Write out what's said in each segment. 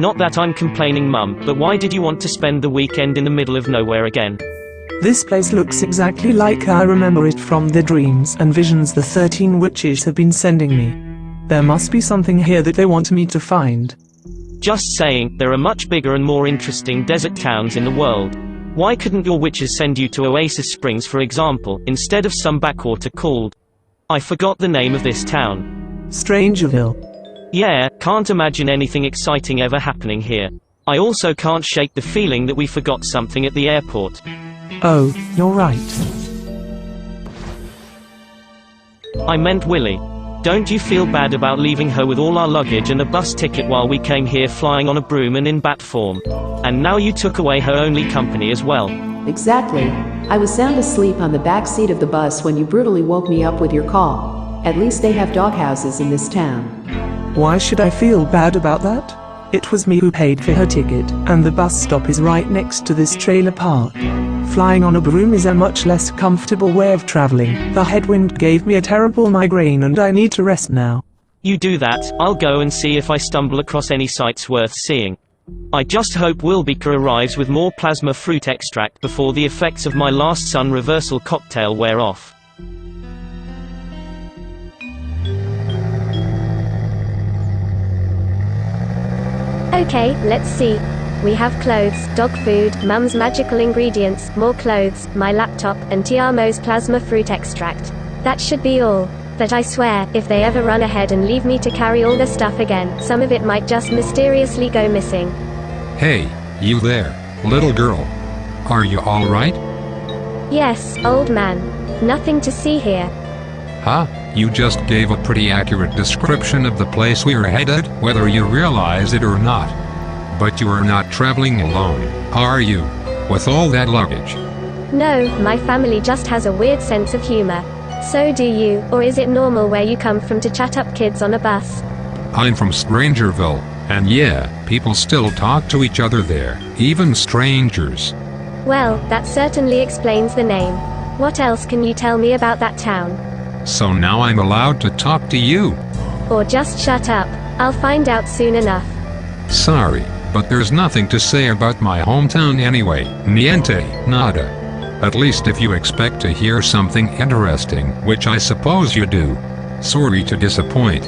Not that I'm complaining, Mum, but why did you want to spend the weekend in the middle of nowhere again? This place looks exactly like I remember it from the dreams and visions the 13 witches have been sending me. There must be something here that they want me to find. Just saying, there are much bigger and more interesting desert towns in the world. Why couldn't your witches send you to Oasis Springs, for example, instead of some backwater called... I forgot the name of this town. StrangerVille. Yeah, can't imagine anything exciting ever happening here. I also can't shake the feeling that we forgot something at the airport. Oh, you're right. I meant Willie. Don't you feel bad about leaving her with all our luggage and a bus ticket while we came here flying on a broom and in bat form? And now you took away her only company as well. Exactly. I was sound asleep on the back seat of the bus when you brutally woke me up with your call. At least they have doghouses in this town. Why should I feel bad about that? It was me who paid for her ticket, and the bus stop is right next to this trailer park. Flying on a broom is a much less comfortable way of traveling. The headwind gave me a terrible migraine and I need to rest now. You do that, I'll go and see if I stumble across any sights worth seeing. I just hope Wilbica arrives with more plasma fruit extract before the effects of my last sun reversal cocktail wear off. Okay, let's see. We have clothes, dog food, Mum's magical ingredients, more clothes, my laptop, and Tiamo's plasma fruit extract. That should be all. But I swear, if they ever run ahead and leave me to carry all the stuff again, some of it might just mysteriously go missing. Hey, you there, little girl. Are you alright? Yes, old man. Nothing to see here. Huh? You just gave a pretty accurate description of the place we are headed, whether you realize it or not. But you are not traveling alone, are you? With all that luggage? No, my family just has a weird sense of humor. So do you, or is it normal where you come from to chat up kids on a bus? I'm from StrangerVille, and yeah, people still talk to each other there, even strangers. Well, that certainly explains the name. What else can you tell me about that town? So now I'm allowed to talk to you. Or just shut up. I'll find out soon enough. Sorry, but there's nothing to say about my hometown anyway. Niente, nada. At least if you expect to hear something interesting, which I suppose you do. Sorry to disappoint.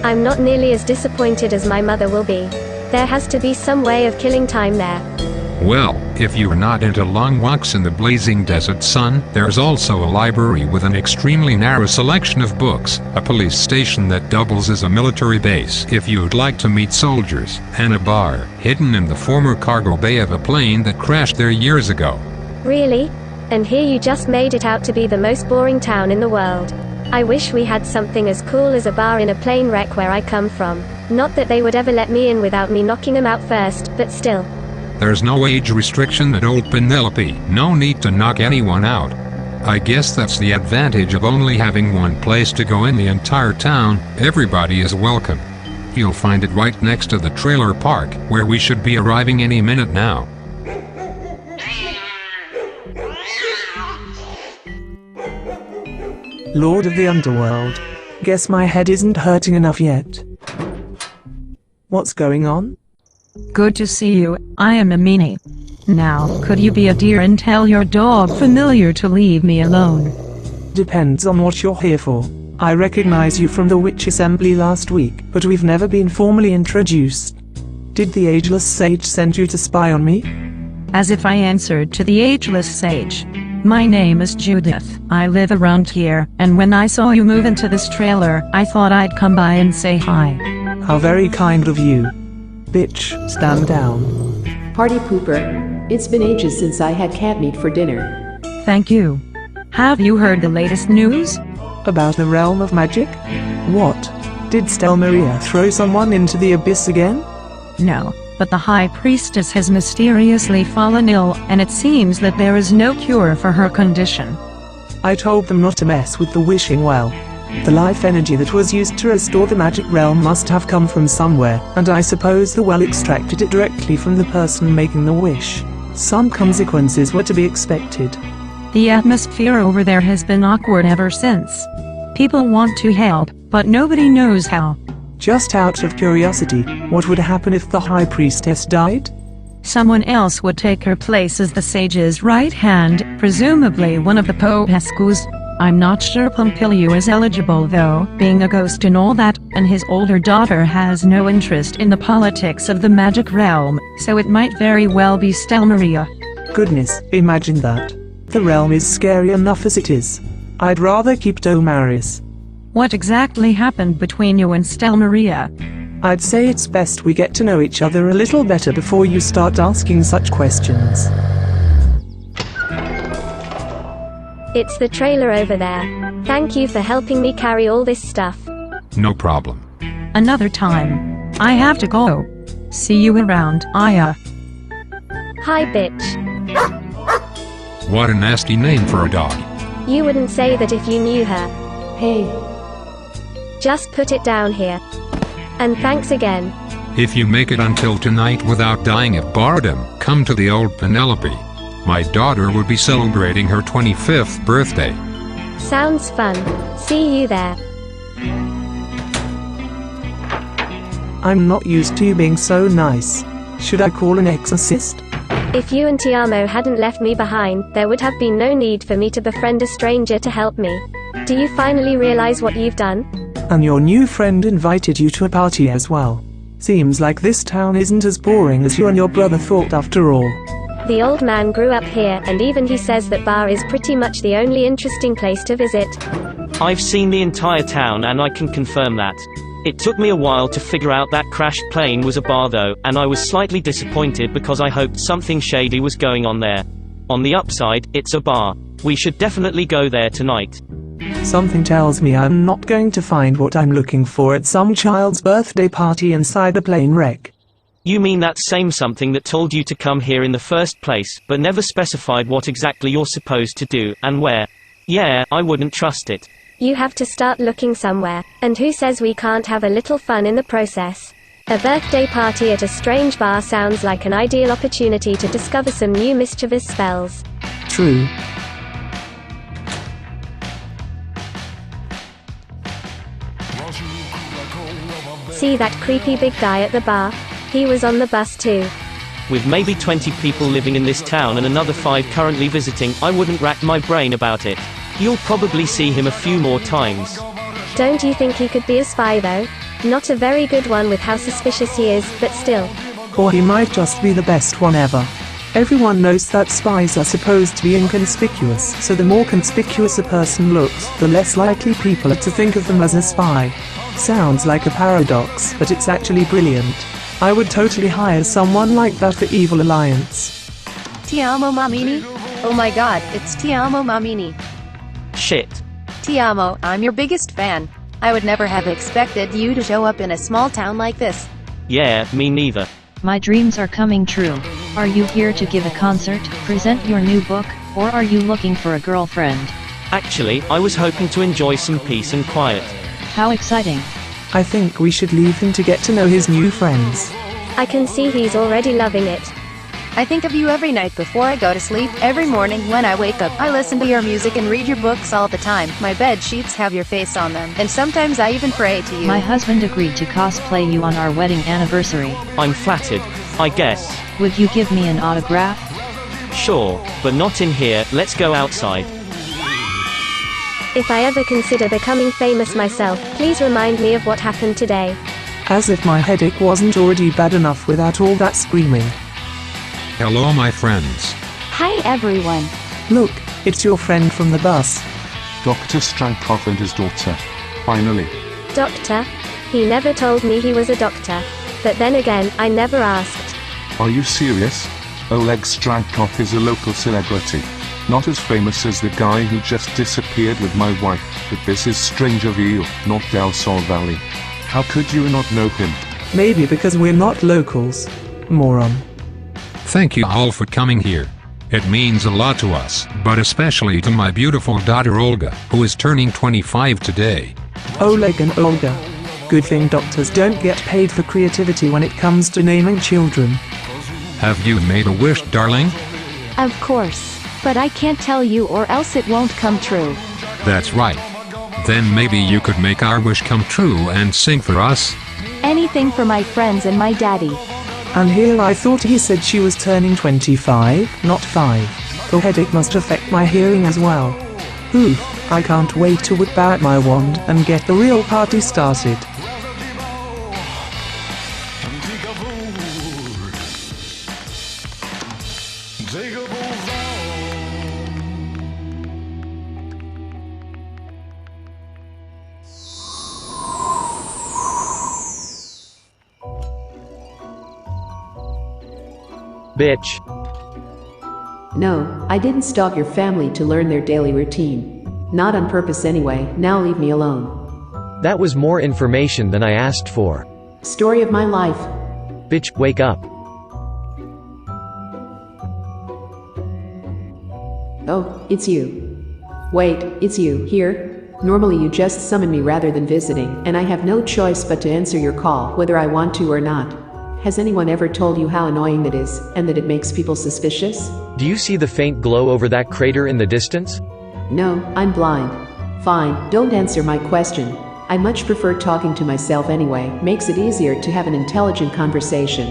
I'm not nearly as disappointed as my mother will be. There has to be some way of killing time there. Well, if you're not into long walks in the blazing desert sun, there's also a library with an extremely narrow selection of books, a police station that doubles as a military base if you'd like to meet soldiers, and a bar, hidden in the former cargo bay of a plane that crashed there years ago. Really? And here you just made it out to be the most boring town in the world. I wish we had something as cool as a bar in a plane wreck where I come from. Not that they would ever let me in without me knocking them out first, but still. There's no age restriction at Old Penelope, no need to knock anyone out. I guess that's the advantage of only having one place to go in the entire town. Everybody is welcome. You'll find it right next to the trailer park, where we should be arriving any minute now. Lord of the Underworld. Guess my head isn't hurting enough yet. What's going on? Good to see you, I am Mammini. Now, could you be a dear and tell your dog Familiar to leave me alone? Depends on what you're here for. I recognize you from the witch assembly last week, but we've never been formally introduced. Did the ageless sage send you to spy on me? As if I answered to the ageless sage. My name is Judith. I live around here, and when I saw you move into this trailer, I thought I'd come by and say hi. How very kind of you. Bitch, stand down. Party pooper. It's been ages since I had cat meat for dinner. Thank you. Have you heard the latest news? About the realm of magic? What? Did Maria throw someone into the abyss again? No, but the High Priestess has mysteriously fallen ill, and it seems that there is no cure for her condition. I told them not to mess with the wishing well. The life energy that was used to restore the magic realm must have come from somewhere, and I suppose the well extracted it directly from the person making the wish. Some consequences were to be expected. The atmosphere over there has been awkward ever since. People want to help, but nobody knows how. Just out of curiosity, what would happen if the High Priestess died? Someone else would take her place as the sage's right hand, presumably one of the Popescus. I'm not sure Pompiliu is eligible though, being a ghost and all that, and his older daughter has no interest in the politics of the magic realm, so it might very well be Stelmaria. Goodness, imagine that. The realm is scary enough as it is. I'd rather keep Domarius. What exactly happened between you and Stelmaria? I'd say it's best we get to know each other a little better before you start asking such questions. It's the trailer over there. Thank you for helping me carry all this stuff. No problem. Another time. I have to go. See you around, Aya. Hi, bitch. What a nasty name for a dog. You wouldn't say that if you knew her. Hey, Just put it down here. And thanks again. If you make it until tonight without dying of boredom, come to the old Penelope. My daughter will be celebrating her 25th birthday. Sounds fun. See you there. I'm not used to you being so nice. Should I call an exorcist? If you and Tiamo hadn't left me behind, there would have been no need for me to befriend a stranger to help me. Do you finally realize what you've done? And your new friend invited you to a party as well. Seems like this town isn't as boring as you and your brother thought after all. The old man grew up here, and even he says that bar is pretty much the only interesting place to visit. I've seen the entire town and I can confirm that. It took me a while to figure out that crashed plane was a bar though, and I was slightly disappointed because I hoped something shady was going on there. On the upside, it's a bar. We should definitely go there tonight. Something tells me I'm not going to find what I'm looking for at some child's birthday party inside a plane wreck. You mean that same something that told you to come here in the first place, but never specified what exactly you're supposed to do, and where? Yeah, I wouldn't trust it. You have to start looking somewhere. And who says we can't have a little fun in the process? A birthday party at a strange bar sounds like an ideal opportunity to discover some new mischievous spells. True. See that creepy big guy at the bar? He was on the bus too. With maybe 20 people living in this town and another 5 currently visiting, I wouldn't rack my brain about it. You'll probably see him a few more times. Don't you think he could be a spy though? Not a very good one with how suspicious he is, but still. Or he might just be the best one ever. Everyone knows that spies are supposed to be inconspicuous, so the more conspicuous a person looks, the less likely people are to think of them as a spy. Sounds like a paradox, but it's actually brilliant. I would totally hire someone like that for Evil Alliance. Tiamo Mammini? Oh my god, it's Tiamo Mammini. Shit. Tiamo, I'm your biggest fan. I would never have expected you to show up in a small town like this. Yeah, me neither. My dreams are coming true. Are you here to give a concert, present your new book, or are you looking for a girlfriend? Actually, I was hoping to enjoy some peace and quiet. How exciting. I think we should leave him to get to know his new friends. I can see he's already loving it. I think of you every night before I go to sleep. Every morning when I wake up, I listen to your music and read your books all the time. My bed sheets have your face on them, and sometimes I even pray to you. My husband agreed to cosplay you on our wedding anniversary. I'm flattered, I guess. Would you give me an autograph? Sure, but not in here. Let's go outside. If I ever consider becoming famous myself, please remind me of what happened today. As if my headache wasn't already bad enough without all that screaming. Hello my friends. Hi everyone. Look, it's your friend from the bus. Dr. Strankov and his daughter. Finally. Doctor? He never told me he was a doctor. But then again, I never asked. Are you serious? Oleg Strankov is a local celebrity. Not as famous as the guy who just disappeared with my wife, but this is StrangerVille, not Del Sol Valley. How could you not know him? Maybe because we're not locals. Moron. Thank you all for coming here. It means a lot to us, but especially to my beautiful daughter Olga, who is turning 25 today. Oleg and Olga. Good thing doctors don't get paid for creativity when it comes to naming children. Have you made a wish, darling? Of course. But I can't tell you or else it won't come true. That's right. Then maybe you could make our wish come true and sing for us? Anything for my friends and my daddy. And here I thought he said she was turning 25, not 5. The headache must affect my hearing as well. Oof, I can't wait to whip out my wand and get the real party started. Bitch. No, I didn't stalk your family to learn their daily routine. Not on purpose anyway, now leave me alone. That was more information than I asked for. Story of my life. Bitch, wake up. Oh, it's you. Wait, it's you, here? Normally you just summon me rather than visiting, and I have no choice but to answer your call, whether I want to or not. Has anyone ever told you how annoying that is, and that it makes people suspicious? Do you see the faint glow over that crater in the distance? No, I'm blind. Fine, don't answer my question. I much prefer talking to myself anyway, makes it easier to have an intelligent conversation.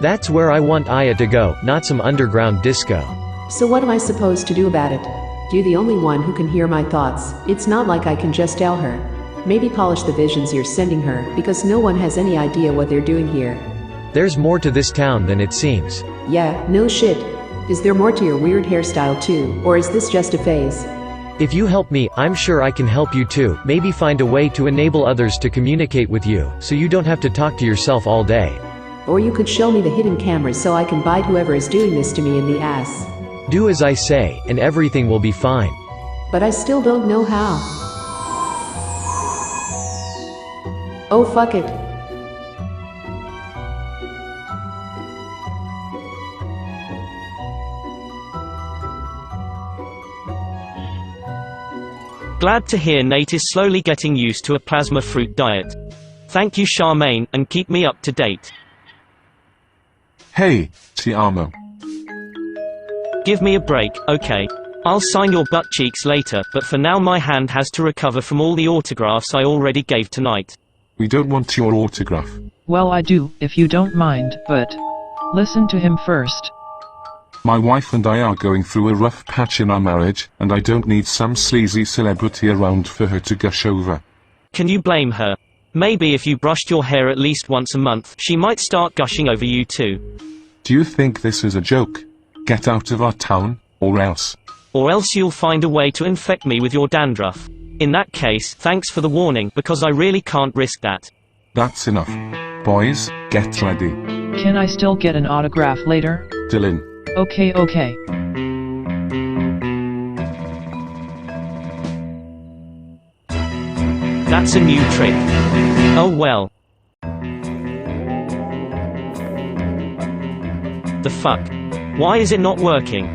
That's where I want Aya to go, not some underground disco. So what am I supposed to do about it? You're the only one who can hear my thoughts. It's not like I can just tell her. Maybe polish the visions you're sending her, because no one has any idea what they're doing here. There's more to this town than it seems. Yeah, no shit. Is there more to your weird hairstyle too, or is this just a phase? If you help me, I'm sure I can help you too. Maybe find a way to enable others to communicate with you, so you don't have to talk to yourself all day. Or you could show me the hidden cameras so I can bite whoever is doing this to me in the ass. Do as I say, and everything will be fine. But I still don't know how. Oh fuck it. Glad to hear Nate is slowly getting used to a plasma fruit diet. Thank you Charmaine, and keep me up to date. Hey, Tiamo. Give me a break, okay? I'll sign your butt cheeks later, but for now my hand has to recover from all the autographs I already gave tonight. We don't want your autograph. Well, I do, if you don't mind, but listen to him first. My wife and I are going through a rough patch in our marriage, and I don't need some sleazy celebrity around for her to gush over. Can you blame her? Maybe if you brushed your hair at least once a month, she might start gushing over you too. Do you think this is a joke? Get out of our town, or else. Or else you'll find a way to infect me with your dandruff. In that case, thanks for the warning, because I really can't risk that. That's enough. Boys, get ready. Can I still get an autograph later? Dylan. Okay. That's a new trick. Oh well. The fuck? Why is it not working?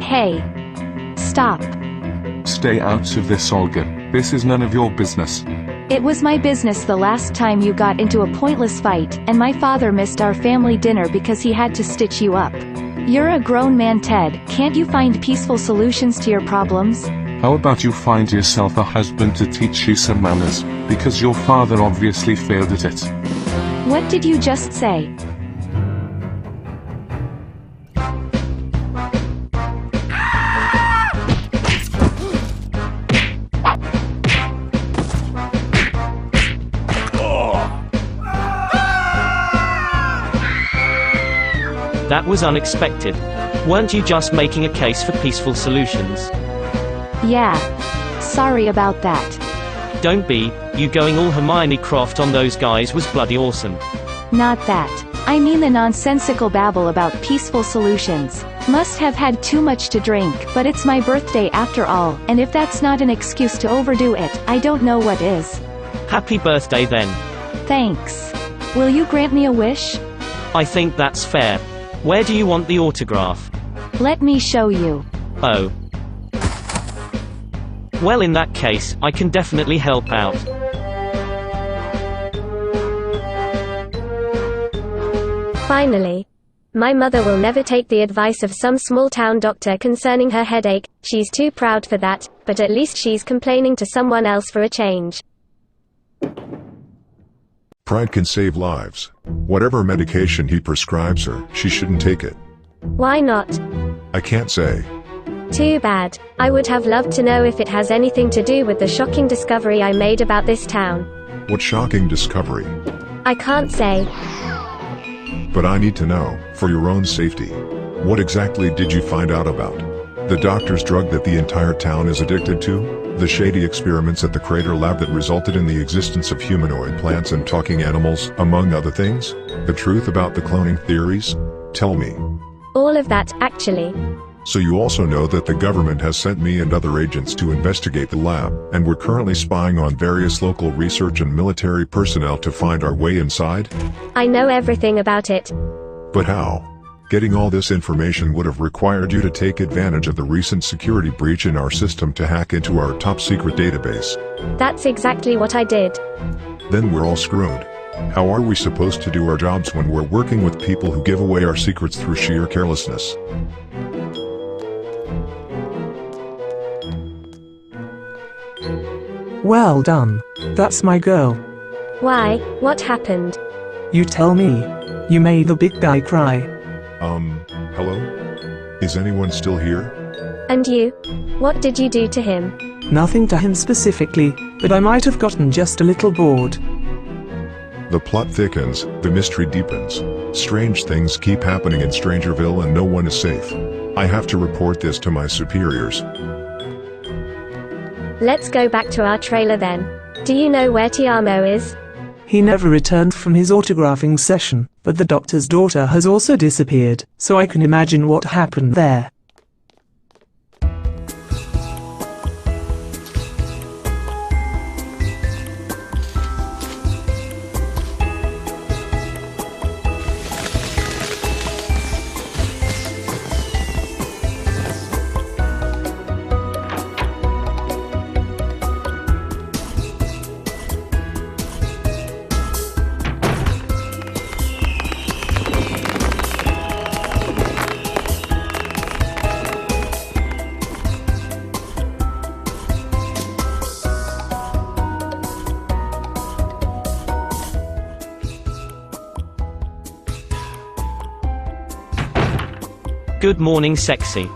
Hey. Stop. Stay out of this, Olga. This is none of your business. It was my business the last time you got into a pointless fight, and my father missed our family dinner because he had to stitch you up. You're a grown man, Ted. Can't you find peaceful solutions to your problems? How about you find yourself a husband to teach you some manners, because your father obviously failed at it. What did you just say? That was unexpected. Weren't you just making a case for peaceful solutions? Yeah. Sorry about that. Don't be. You going all Hermione Croft on those guys was bloody awesome. Not that. I mean the nonsensical babble about peaceful solutions. Must have had too much to drink, but it's my birthday after all, and if that's not an excuse to overdo it, I don't know what is. Happy birthday then. Thanks. Will you grant me a wish? I think that's fair. Where do you want the autograph? Let me show you. Oh. Well, in that case, I can definitely help out. Finally. My mother will never take the advice of some small-town doctor concerning her headache, she's too proud for that, but at least she's complaining to someone else for a change. Pride can save lives. Whatever medication he prescribes her, she shouldn't take it. Why not? I can't say. Too bad. I would have loved to know if it has anything to do with the shocking discovery I made about this town. What shocking discovery? I can't say. But I need to know, for your own safety. What exactly did you find out about? The doctor's drug that the entire town is addicted to? The shady experiments at the crater lab that resulted in the existence of humanoid plants and talking animals, among other things? The truth about the cloning theories? Tell me. All of that, actually. So you also know that the government has sent me and other agents to investigate the lab, and we're currently spying on various local research and military personnel to find our way inside? I know everything about it. But how? Getting all this information would have required you to take advantage of the recent security breach in our system to hack into our top-secret database. That's exactly what I did. Then we're all screwed. How are we supposed to do our jobs when we're working with people who give away our secrets through sheer carelessness? Well done. That's my girl. Why? What happened? You tell me. You made the big guy cry. Hello? Is anyone still here? And you? What did you do to him? Nothing to him specifically, but I might have gotten just a little bored. The plot thickens, the mystery deepens. Strange things keep happening in StrangerVille and no one is safe. I have to report this to my superiors. Let's go back to our trailer then. Do you know where Tiamo is? He never returned from his autographing session, but the doctor's daughter has also disappeared, so I can imagine what happened there. Good morning, sexy.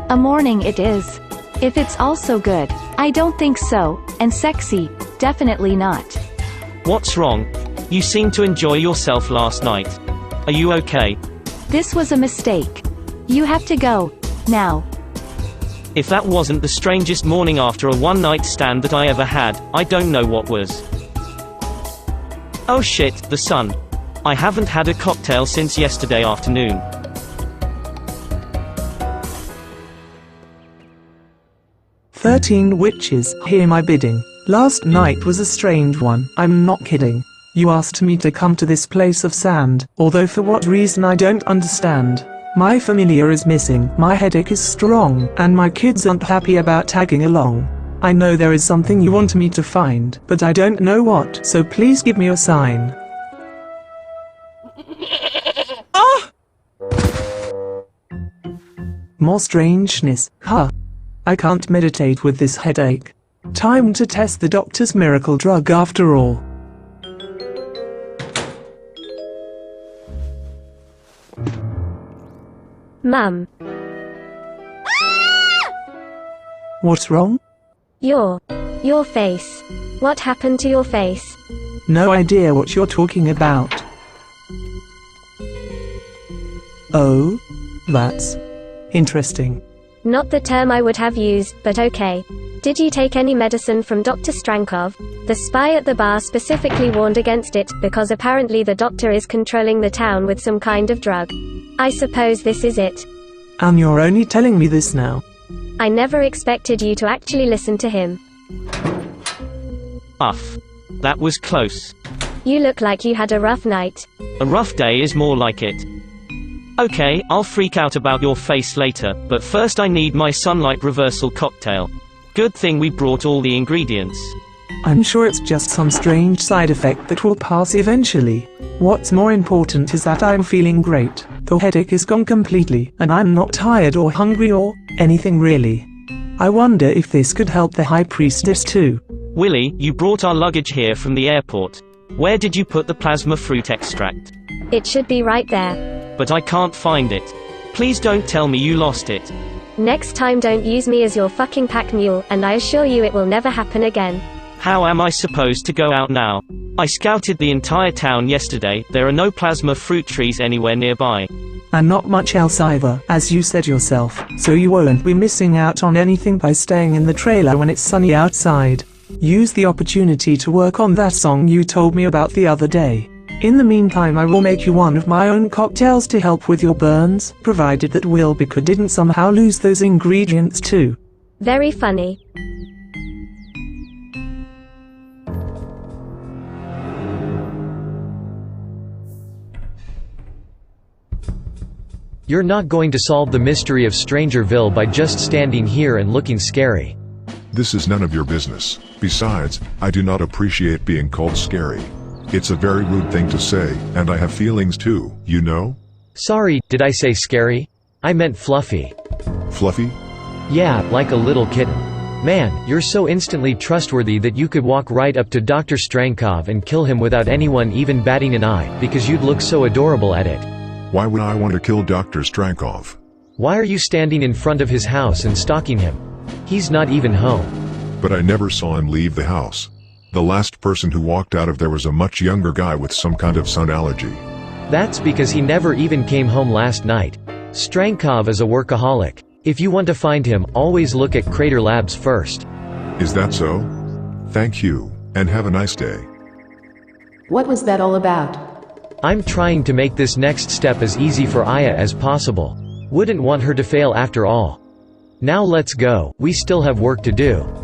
A morning it is. If it's also good, I don't think so, and sexy, definitely not. What's wrong? You seemed to enjoy yourself last night. Are you okay? This was a mistake. You have to go. Now. If that wasn't the strangest morning after a one-night stand that I ever had, I don't know what was. Oh shit, the sun. I haven't had a cocktail since yesterday afternoon. "13 witches, hear my bidding. Last night was a strange one, I'm not kidding. You asked me to come to this place of sand, although for what reason I don't understand. My familiar is missing, my headache is strong, and my kids aren't happy about tagging along. I know there is something you want me to find, but I don't know what, so please give me a sign." Ah! More strangeness, huh? I can't meditate with this headache. Time to test the doctor's miracle drug after all. Mum. What's wrong? Your face. What happened to your face? No idea what you're talking about. Oh? That's interesting. Not the term I would have used, but okay. Did you take any medicine from Dr. Strankov? The spy at the bar specifically warned against it, because apparently the doctor is controlling the town with some kind of drug. I suppose this is it. And you're only telling me this now? I never expected you to actually listen to him. Uff. That was close. You look like you had a rough night. A rough day is more like it. Okay, I'll freak out about your face later, but first I need my sunlight reversal cocktail. Good thing we brought all the ingredients. I'm sure it's just some strange side effect that will pass eventually. What's more important is that I'm feeling great. The headache is gone completely, and I'm not tired or hungry or anything really. I wonder if this could help the High Priestess too. Willie, you brought our luggage here from the airport. Where did you put the plasma fruit extract? It should be right there. But I can't find it. Please don't tell me you lost it. Next time don't use me as your fucking pack mule, and I assure you it will never happen again. How am I supposed to go out now? I scouted the entire town yesterday, there are no plasma fruit trees anywhere nearby. And not much else either, as you said yourself, so you won't be missing out on anything by staying in the trailer when it's sunny outside. Use the opportunity to work on that song you told me about the other day. In the meantime, I will make you one of my own cocktails to help with your burns, provided that Wilbica didn't somehow lose those ingredients too. Very funny. You're not going to solve the mystery of StrangerVille by just standing here and looking scary. This is none of your business. Besides, I do not appreciate being called scary. It's a very rude thing to say, and I have feelings too, you know? Sorry, did I say scary? I meant fluffy. Fluffy? Yeah, like a little kitten. Man, you're so instantly trustworthy that you could walk right up to Dr. Strankov and kill him without anyone even batting an eye, because you'd look so adorable at it. Why would I want to kill Dr. Strankov? Why are you standing in front of his house and stalking him? He's not even home. But I never saw him leave the house. The last person who walked out of there was a much younger guy with some kind of sun allergy. That's because he never even came home last night. Strankov is a workaholic. If you want to find him, always look at Crater Labs first. Is that so? Thank you, and have a nice day. What was that all about? I'm trying to make this next step as easy for Aya as possible. Wouldn't want her to fail after all. Now let's go, we still have work to do.